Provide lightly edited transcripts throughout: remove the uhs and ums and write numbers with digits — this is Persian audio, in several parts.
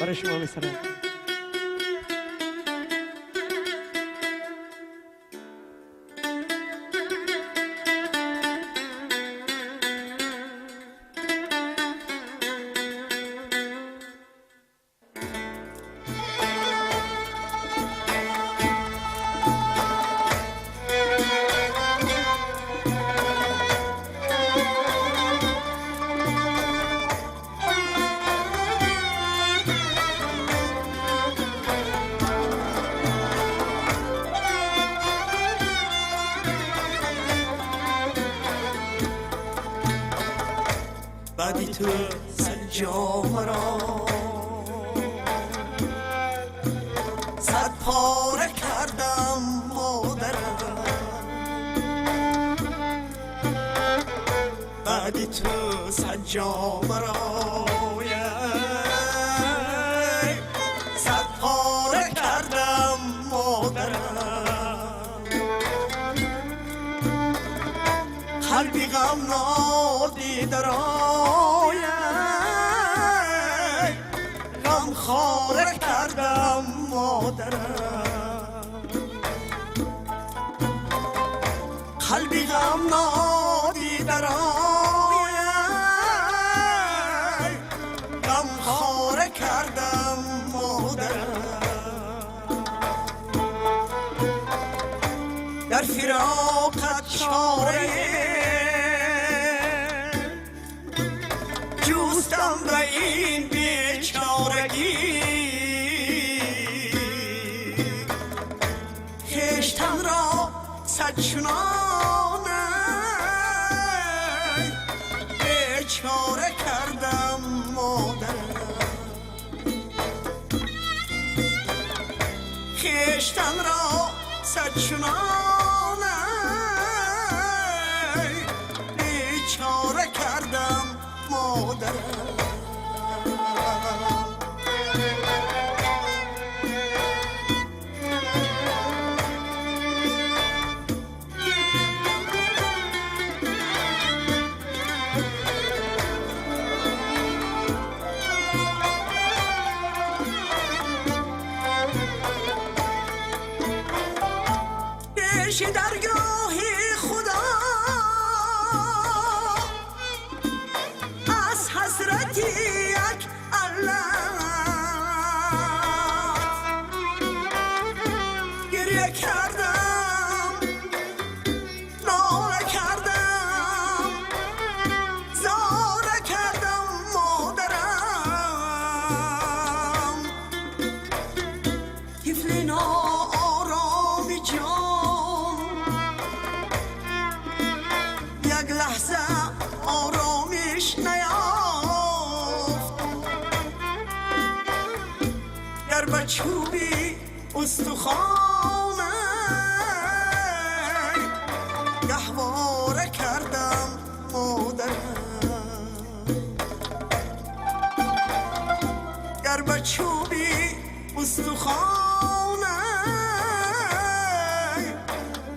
برای شما میسرم. بعدی تو سنجام را صد پاره کردم مادرم، بعدی تو سنجام را صد پاره کردم مادرم، قلبی غم نادیده را غم خواره کردم مادرم، قلبی غم نادیده را غم خواره کردم مادرم، در فراقت چاره جوستم به این بیچارگی، خشتن را صدچنانه بیچاره کردم مادرم، خشتن را صدچنانه بیچاره کردم مادرم. پیش درگاه خدا از حسرتی یک علت گریه کردم، ناله کردم، زاره کردم مادرم، طفل ناآرامی جان یک لحظه آرامش نیافت، گر به چوبی استخوانه گهواره کردم مادرم، گر به چوبی استخوانه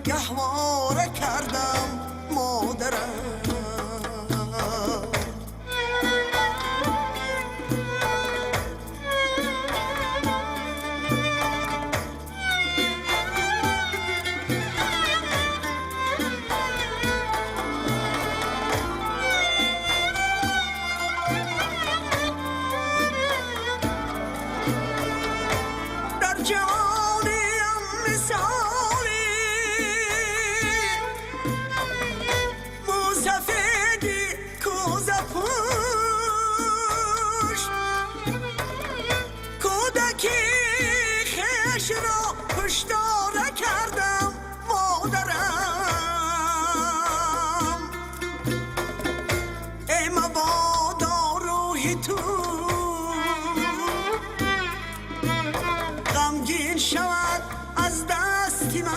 گهواره کردم مادرم. در جوانیم مثالی موسفیدی کوزه پوش، کودکی خش را پشتاره کردم مادرم، ای مبادا روحی تو غمگین شود از دستی من،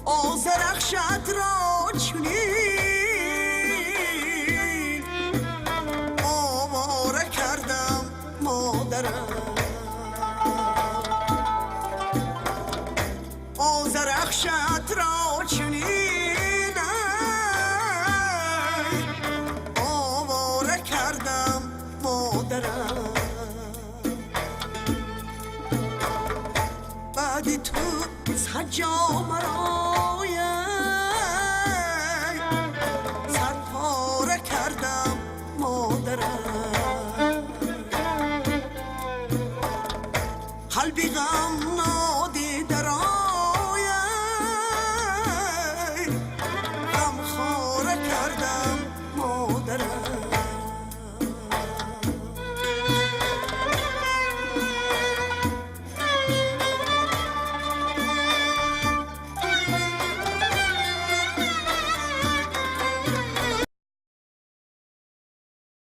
آذرخشت را چنین آواره کردم مادرم، آذرخشت را چنین آواره کردم مادرم بعد تو سجا مرا